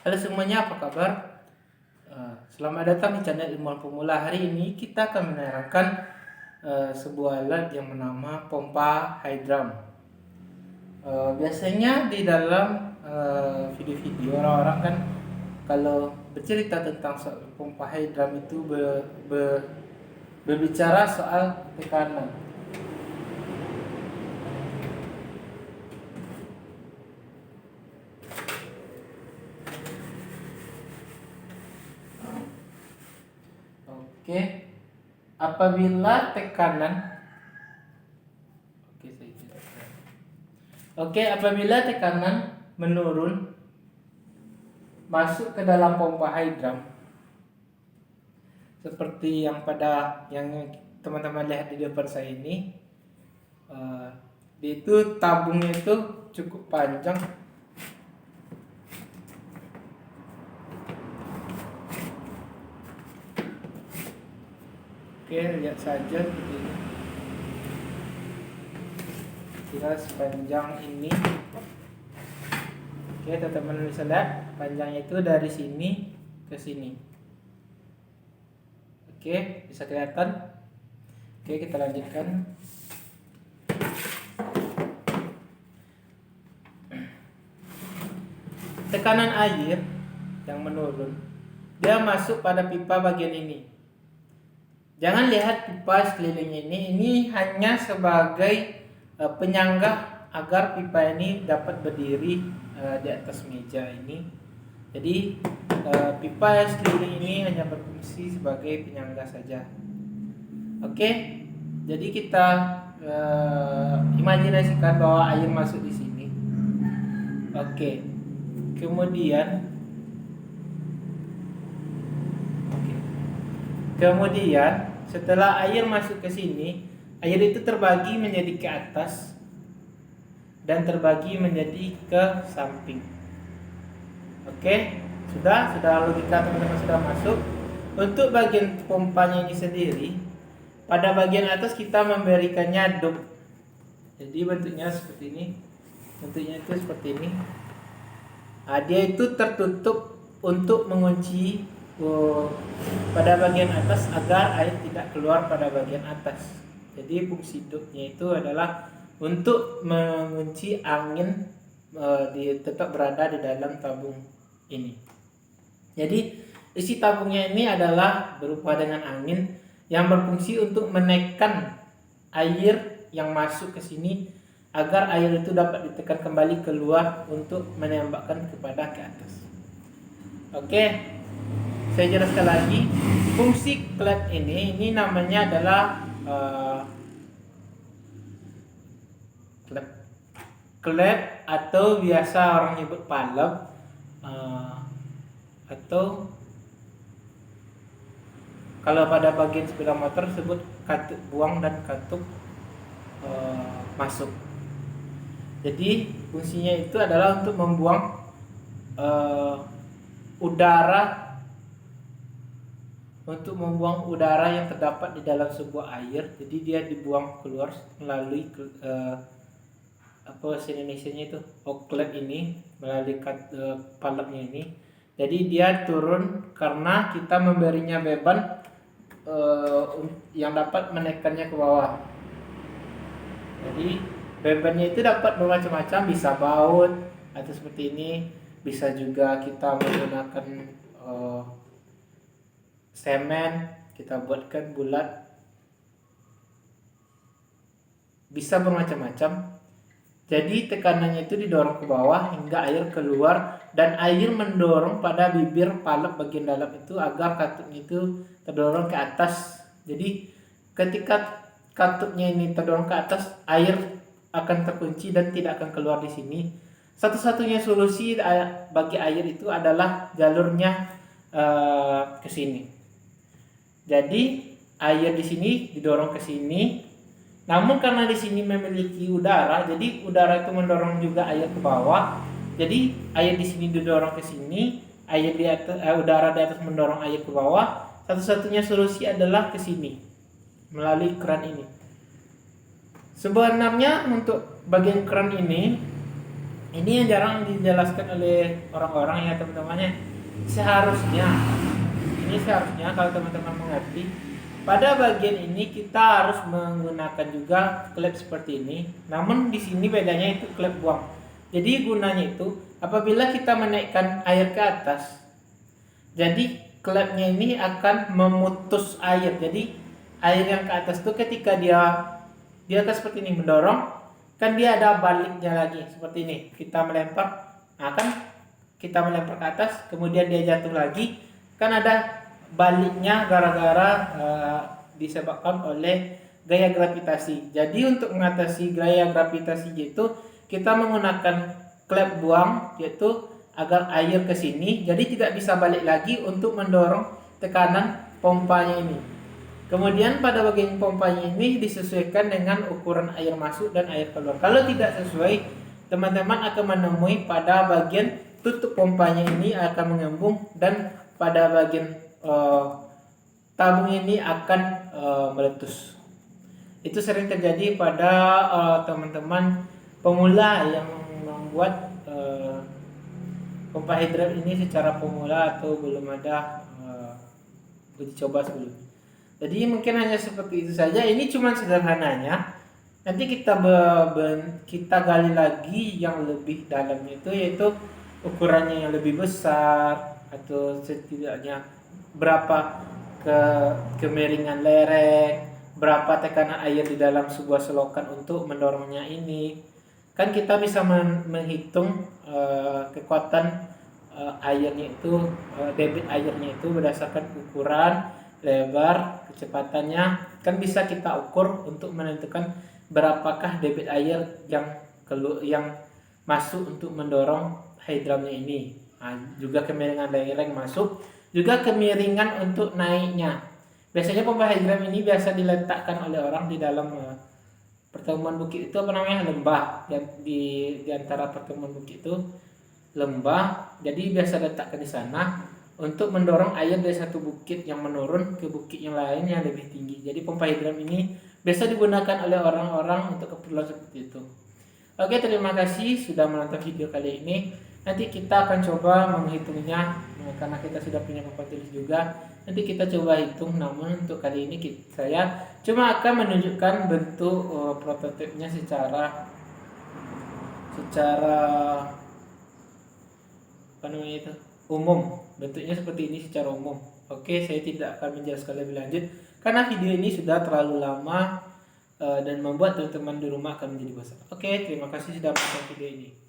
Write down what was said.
Halo semuanya, apa kabar? Selamat datang di channel Ilmuwan Pemula. Hari ini kita akan menerangkan sebuah alat yang bernama pompa high drum. Biasanya di dalam video-video orang-orang kan kalau bercerita tentang soal pompa high drum itu berbicara soal tekanan. Oke, apabila tekanan apabila tekanan menurun masuk ke dalam pompa high drum, seperti yang teman-teman lihat di depan saya ini, itu tabungnya itu cukup panjang. Oke, lihat saja begini. Kira sepanjang ini. Oke, teman-teman bisa lihat panjangnya itu dari sini ke sini. Oke, bisa kelihatan. Oke, kita lanjutkan. Tekanan air yang menurun, dia masuk pada pipa bagian ini. Jangan lihat pipa sekelilingnya ini hanya sebagai penyangga agar pipa ini dapat berdiri di atas meja ini. Jadi pipa sekeliling ini hanya berfungsi sebagai penyangga saja. Oke, jadi kita imajinasikan bahwa air masuk di sini. Oke, kemudian setelah air masuk ke sini, air itu terbagi menjadi ke atas dan terbagi menjadi ke samping. Oke, sudah logika teman-teman sudah masuk. Untuk bagian pompanya ini sendiri, pada bagian atas kita memberikannya dop. Jadi bentuknya seperti ini. Bentuknya itu seperti ini. Dia itu tertutup untuk mengunci pada bagian atas agar air tidak keluar pada bagian atas. Jadi fungsi dopnya itu adalah untuk mengunci angin tetap berada di dalam tabung ini. Jadi isi tabungnya ini adalah berupa dengan angin yang berfungsi untuk menekan air yang masuk ke sini agar air itu dapat ditekan kembali keluar untuk menembakkan kepada ke atas. Oke, saya jelaskan lagi. Fungsi klep ini namanya adalah klep atau biasa orang nyebut palep, atau kalau pada bagian sepeda motor sebut katup buang dan katup masuk. Jadi fungsinya itu adalah untuk membuang udara yang terdapat di dalam sebuah air. Jadi dia dibuang keluar melalui Indonesianya itu outlet ini, melalui palepnya ini. Jadi dia turun karena kita memberinya beban yang dapat menekannya ke bawah. Jadi bebannya itu dapat bermacam-macam, bisa baut atau seperti ini, bisa juga kita menggunakan semen, kita buatkan bulat, bisa bermacam-macam. Jadi tekanannya itu didorong ke bawah hingga air keluar, dan air mendorong pada bibir palep bagian dalam itu agar katupnya itu terdorong ke atas. Jadi ketika katupnya ini terdorong ke atas, air akan terkunci dan tidak akan keluar di sini. Satu-satunya solusi bagi air itu adalah jalurnya ke sini. Jadi air di sini didorong ke sini. Namun karena di sini memiliki udara, jadi udara itu mendorong juga air ke bawah. Jadi air di sini didorong ke sini, udara di atas mendorong air ke bawah. Satu-satunya solusi adalah ke sini melalui keran ini. Sebenarnya untuk bagian keran ini Ini yang jarang dijelaskan oleh orang-orang ya teman-temannya. Seharusnya kalau teman-teman mengerti, pada bagian ini kita harus menggunakan juga klep seperti ini. Namun di sini bedanya itu klep buang. Jadi gunanya itu apabila kita menaikkan air ke atas, jadi klepnya ini akan memutus air. Jadi air yang ke atas itu ketika dia akan seperti ini mendorong, kan dia ada baliknya lagi seperti ini. Kita melempar, nah kan kita melempar ke atas, kemudian dia jatuh lagi, kan ada baliknya gara-gara disebabkan oleh gaya gravitasi. Jadi untuk mengatasi gaya gravitasi itu kita menggunakan klep buang, yaitu agar air ke sini, jadi tidak bisa balik lagi untuk mendorong tekanan pompanya ini. Kemudian pada bagian pompanya ini disesuaikan dengan ukuran air masuk dan air keluar. Kalau tidak sesuai, teman-teman akan menemui pada bagian tutup pompanya ini akan mengembung, dan pada bagian tabung ini akan meletus. Itu sering terjadi pada teman-teman pemula yang membuat pompa hidrolik ini secara pemula atau belum ada uji coba sebelumnya. Jadi mungkin hanya seperti itu saja. Ini cuma sederhananya. Nanti kita gali lagi yang lebih dalamnya itu, yaitu ukurannya yang lebih besar, atau setidaknya berapa kemiringan lereng, berapa tekanan air di dalam sebuah selokan untuk mendorongnya ini. Kan kita bisa menghitung kekuatan airnya itu, debit airnya itu berdasarkan ukuran, lebar, kecepatannya, kan bisa kita ukur untuk menentukan berapakah debit air yang masuk untuk mendorong hidramnya ini. Nah, juga kemiringan lereng masuk, juga kemiringan untuk naiknya. Biasanya pompa hidram ini biasa diletakkan oleh orang di dalam pertemuan bukit itu, apa namanya, lembah. Di antara pertemuan bukit itu lembah, jadi biasa letakkan di sana untuk mendorong air dari satu bukit yang menurun ke bukit yang lain yang lebih tinggi. Jadi pompa hidram ini biasa digunakan oleh orang-orang untuk keperluan seperti itu. Oke, terima kasih sudah menonton video kali ini. Nanti kita akan coba menghitungnya, karena kita sudah punya pompa tulis juga. Nanti kita coba hitung, namun untuk kali ini saya cuma akan menunjukkan bentuk prototipenya secara apa namanya itu, umum. Bentuknya seperti ini secara umum. Oke, saya tidak akan menjelaskan lebih lanjut karena video ini sudah terlalu lama dan membuat teman-teman di rumah akan menjadi bosan. Oke, terima kasih sudah menonton video ini.